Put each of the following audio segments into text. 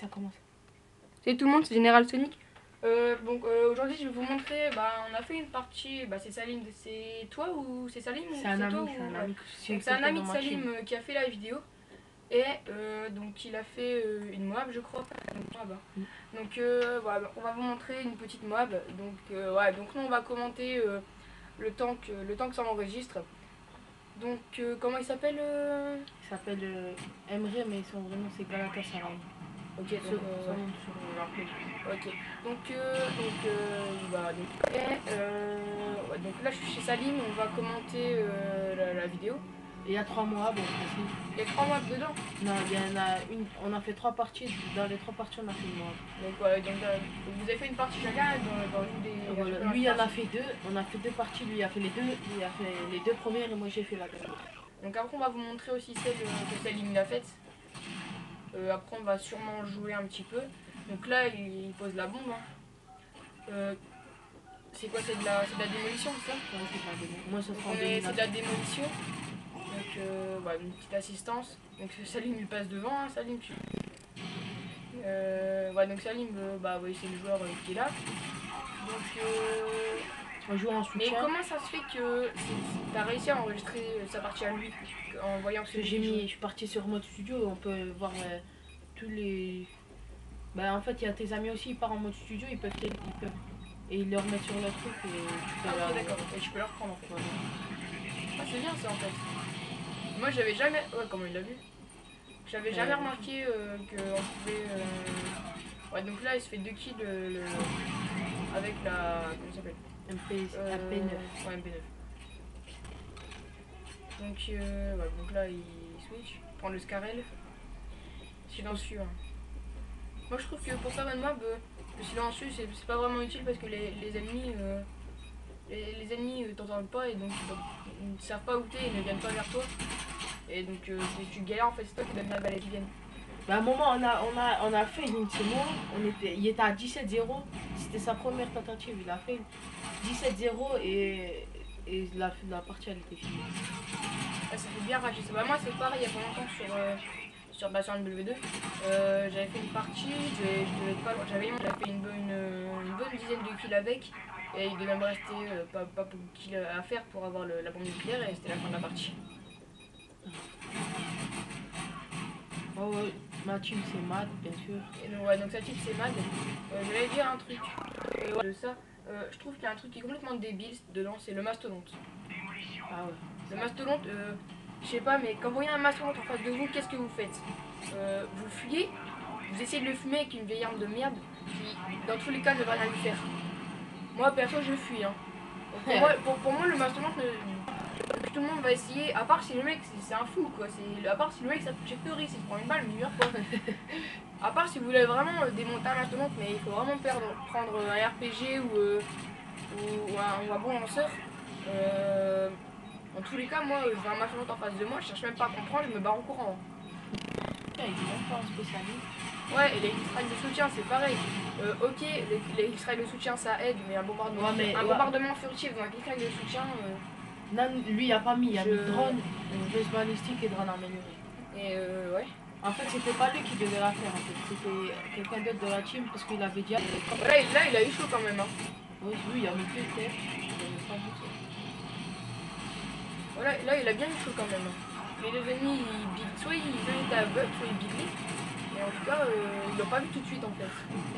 ça commence. Salut tout le monde, c'est Général Sonic. Aujourd'hui je vais vous montrer, on a fait une partie, c'est Salim, c'est toi ou c'est Salim? C'est un ami, c'est un ami de Salim qui a fait la vidéo. Et donc il a fait une Moab je crois. Donc voilà, on va vous montrer une petite Moab. Donc nous on va commenter le temps que ça enregistre. Donc comment il s'appelle Il s'appelle Emre, mais son vrai nom c'est Galatasaray. Ok, donc, ok. Donc là je suis chez Salim, on va commenter la vidéo. Et il y a 3 mois, bon précis. Il y a 3 mois dedans? Non, il y en a une, on a fait 3 parties, dans les 3 parties on a fait une mois. Donc vous avez fait une partie chacun dans une des... Voilà. Lui il en a fait 2, on a fait 2 parties, lui il a fait les 2, il a fait les 2 premières et moi j'ai fait la dernière. Donc après on va vous montrer aussi celle que Salim a faite. Après on va sûrement jouer un petit peu. Donc là il pose la bombe. C'est quoi? C'est de la démolition, c'est ça? Ouais, c'est de la démolition. Moi ça sera en c'est de la démolition. Donc voilà, une petite assistance. Donc Salim il passe devant, hein, Salim tu... donc Salim oui, c'est le joueur qui est là. Donc on joue en soutien. Mais comment ça se fait que tu as réussi à enregistrer sa partie à lui en voyant ce que je suis partie sur mode studio et on peut voir tous les... en fait il y a tes amis aussi, ils partent en mode studio, ils peuvent et ils le remettent sur leur truc et tu peux ok d'accord, et tu peux leur prendre en fait. Ah c'est bien ça en fait. Moi j'avais jamais... Ouais, comment il l'a vu? J'avais jamais remarqué qu'on pouvait... Ouais, donc là il se fait 2 kills avec la... Comment ça s'appelle? MP9. Ouais, MP9. Donc là il switch, il prend le Scarel. Silencieux. Hein. Moi je trouve que pour faire une mob, le silencieux c'est pas vraiment utile parce que les ennemis t'entendent pas et donc ils ne savent pas où t'es, ils ne viennent pas vers toi. Et donc tu galères en fait, c'est toi qui donne la balle qui viennent. À un moment on a fait une Timo, il était à 17-0, c'était sa première tentative, il a fait 17-0 et la partie elle était finie. Ah, ça fait bien rager. Moi c'est pareil, il y a pas longtemps sur MW2, j'avais fait une partie, j'avais fait une bonne dizaine de kills avec, et il devait me rester pas beaucoup de kills à faire pour avoir la bombe nucléaire et c'était la fin de la partie. Oh ouais, ma team c'est Mad bien sûr. Et donc sa team c'est Mad. Je vais dire un truc de ça. Je trouve qu'il y a un truc qui est complètement débile dedans, c'est le mastodonte. Ah ouais. Le mastodonte, je sais pas, mais quand vous voyez un mastodonte en face de vous, qu'est-ce que vous faites? Vous fuyez, vous essayez de le fumer avec une vieille arme de merde qui, dans tous les cas, ne va rien lui faire. Moi, perso, je fuis. Hein. Pour moi, le mastodonte, tout le monde va essayer, à part si le mec, c'est un fou, quoi. À part si le mec, ça fait peur, il se prend une balle, mais meurt, quoi. À part si vous voulez vraiment démonter un mastodonte, mais il faut vraiment prendre un RPG ou un bon lanceur. En tous les cas, moi, je vois un mastodonte en face de moi, je cherche même pas à comprendre, je me barre en courant. Il dit même pas un spécialiste. Ouais, et les X-Strike de soutien, c'est pareil. Ok, les X-Strike de soutien, ça aide, mais un bombardement furtif dans un X-Strike de soutien... Non, lui, il a pas mis, il a mis drone, veste balistique et drone amélioré. Et ouais. En fait, c'était pas lui qui devait la faire, en fait. C'était quelqu'un d'autre de la team, parce qu'il avait déjà... Là, il a eu chaud quand même. Hein. Oui, il a mis plus de tête. Voilà, là, il a bien eu chaud quand même. Les deux ennemis, soit ils étaient à bug, soit ils biglaient. Et en tout cas, ils l'ont pas vu tout de suite en fait.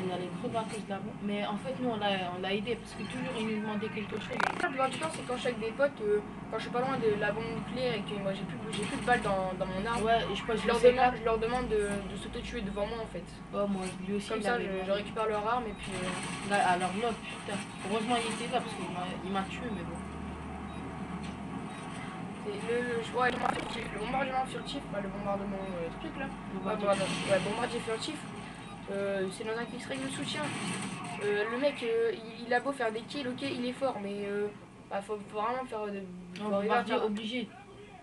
Il allait trop à cause de la bombe. Mais en fait, nous, on l'a aidé parce que toujours, il nous demandait quelque chose. La plupart du temps, c'est quand je suis avec des potes, quand je suis pas loin de la bombe nucléaire et que moi j'ai plus de balles dans mon arme. Ouais, et je leur demande de s'auto-tuer devant moi en fait. Oh, moi, lui aussi. Comme ça, je récupère leur arme et puis. Alors là, putain. Heureusement, il était là parce qu'il m'a tué, mais bon. Le bombardement furtif, le bombardement truc là. Bombardier furtif, c'est dans un X-Ray de soutien. Le mec, il a beau faire des kills, ok, il est fort, mais faut vraiment faire bombardier obligé.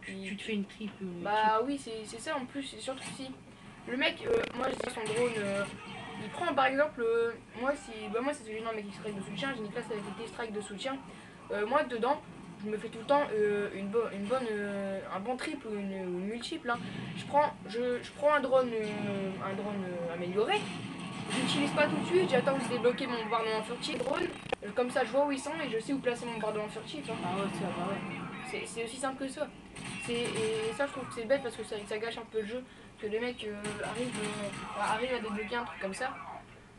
Tu te fais une triple. Oui, c'est ça en plus, c'est surtout si. Le mec, moi je dis son drone, il prend par exemple, moi c'est celui dans mes X-Strike de soutien, j'ai une classe avec des strikes de soutien. Moi dedans, je me fais tout le temps un bon triple ou une multiple. Hein. Je prends un drone amélioré. Je l'utilise pas tout de suite, j'attends de débloquer mon bombardement furtif drone. Comme ça, je vois où ils sont et je sais où placer mon bombardement furtif. Hein. Ah ouais, ça va, ouais. C'est aussi simple que ça. Et ça, je trouve que c'est bête parce que ça gâche un peu le jeu. Que les mecs arrivent à débloquer un truc comme ça.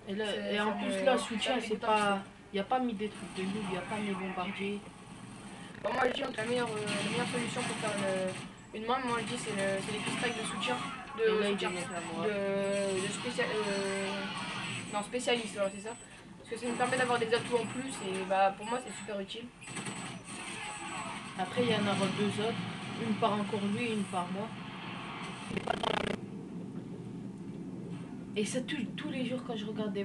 Et en plus, là, soutien, c'est pas. Il n'y a pas mis des trucs de noob, il n'y a pas mis bombardier. Bon, moi, je dis que la meilleure solution pour faire une main, moi, je dis, c'est les strikes de soutien. Non, spécialiste, voilà, c'est ça. Parce que ça me permet d'avoir des atouts en plus et bah, pour moi, c'est super utile. Après, il y en aura deux autres. Une par encore lui, une par moi. Et ça, tous les jours, quand je regarde des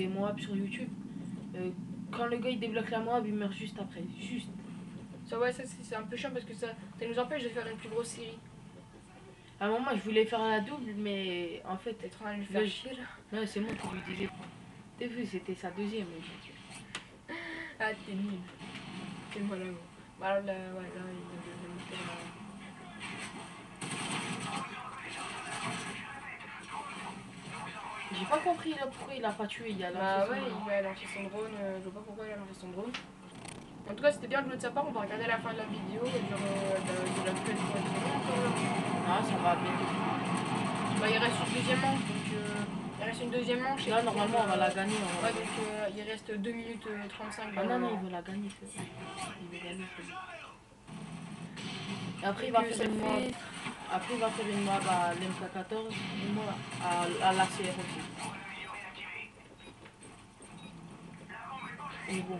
Moab sur YouTube, quand le gars il débloque la Moab, il meurt juste après. Juste. Ça, ouais, ça c'est un peu chiant parce que ça nous empêche de faire une plus grosse série. À un moment, je voulais faire la double, mais en fait. Être en train de lui faire chier là. Non, c'est moi qui lui disais. T'as vu, c'était sa deuxième. Ah, t'es nul. C'est moi là. Bah, là, ouais, là, il a J'ai pas compris là, pourquoi il a pas tué. Il a bah ouais, il a lancé son drone. Je vois pas pourquoi il a lancé son drone. En tout cas, c'était bien joué de sa part. On va regarder la fin de la vidéo. Et genre, de la plus ah, ça va bien. Bah, il reste une deuxième manche. Donc, il reste une deuxième manche. Là, normalement, on va la gagner. Ouais, donc il reste 2 minutes 35. Ah non, il veut la gagner. Il veut gagner. Et après, il va faire une mob. Après, il va faire une mob à l'MK14 et moi à la CR aussi. Et bon,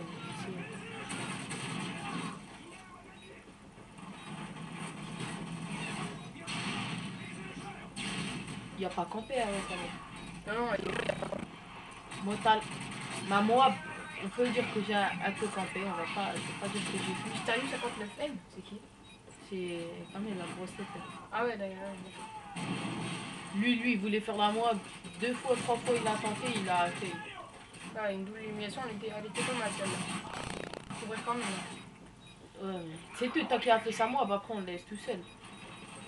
il n'y a pas campé avec ça. Non, Motal. Ma Moab, on peut dire que j'ai un peu campé, on va pas, je vais pas dire que j'ai fait. T'as eu 59 M, c'est qui? C'est quand même la grosse tête. Ah ouais, d'ailleurs. Lui, il voulait faire la Moab 2 fois, 3 fois, il a tenté, il a fait. Ah, une double élimination, elle était pas mal celle-là. C'est vrai quand même. C'est tout, tant qu'il a fait sa Moab, après on le laisse tout seul.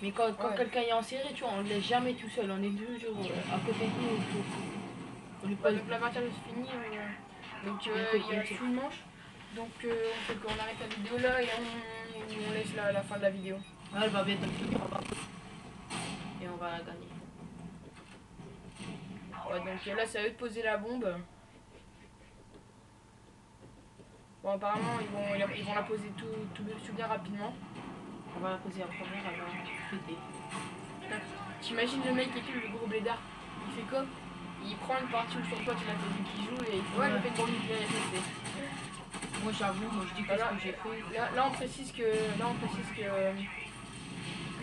Mais quand quelqu'un est en série, tu vois, on le laisse jamais tout seul, on est toujours à côté de nous. On lui pose... Donc la partie est finie. Donc il y a une manche. Donc on arrête la vidéo là et on laisse la fin de la vidéo. Ah, elle va bientôt finir. Et on va la gagner. Ouais, donc là c'est à eux de poser la bombe. Bon, apparemment ils vont la poser tout bien rapidement. On va la poser en première, elle va péter. T'imagines le mec qui est le gros blédard, il fait quoi? Il prend une partie où sur toi tu l'as fait qui joue et il fait ouais, il fait une bombe nucléaire et moi j'avoue, moi je dis que ce que j'ai fait. Là on précise que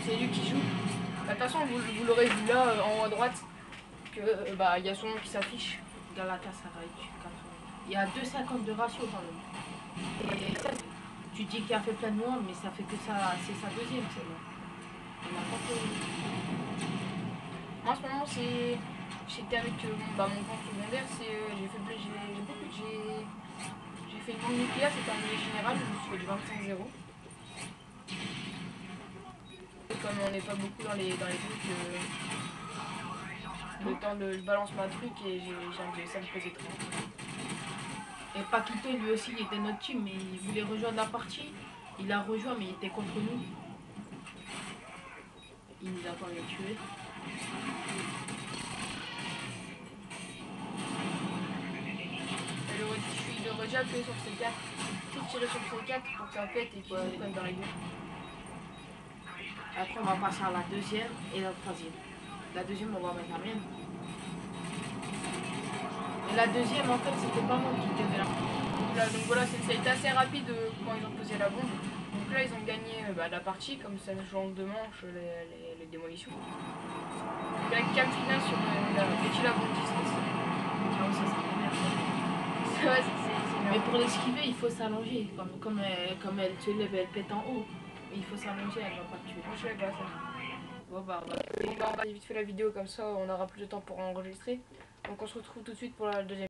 c'est lui qui joue. De toute façon vous l'aurez vu là en haut à droite que bah il y a son nom qui s'affiche. Galatasaray 80. Il y a 2,50 de ratio quand même. Et ça, tu dis qu'il a fait plein de mois, mais ça fait que ça, c'est sa deuxième celle-là. Il n'a pas fait. Moi en ce moment j'étais avec mon camp secondaire, j'ai fait une bombe nucléaire, c'était en milieu général, je me suis fait du 25-0. Comme on n'est pas beaucoup dans les trucs, le temps de je balance ma truc et ça me faisait trop. Et Paquito lui aussi il était notre team, mais il voulait rejoindre la partie. Il a rejoint mais il était contre nous. Il nous a pas tués. Il aurait déjà appuyé sur C4. Tout tirer sur C4 pour que ça pète et qu'il se prenne dans les deux. Après on va passer à la deuxième et la troisième. La deuxième on va mettre la mienne. Et la deuxième en fait c'était pas moi qui devais là. Donc voilà, ça a été assez rapide quand ils ont posé la bombe. Donc là ils ont gagné la partie, comme ça se joue en 2 manches les démolitions. Donc la cam finale sur la bombe distance. Ah oui, ça serait bien. Mais pour l'esquiver il faut s'allonger. Comme elle se lève, elle pète en haut. Il faut s'allonger, elle va pas te tuer. Moi je savais pas ça. Bon bah on va vite faire la vidéo comme ça, on aura plus de temps pour enregistrer. Donc on se retrouve tout de suite pour la deuxième.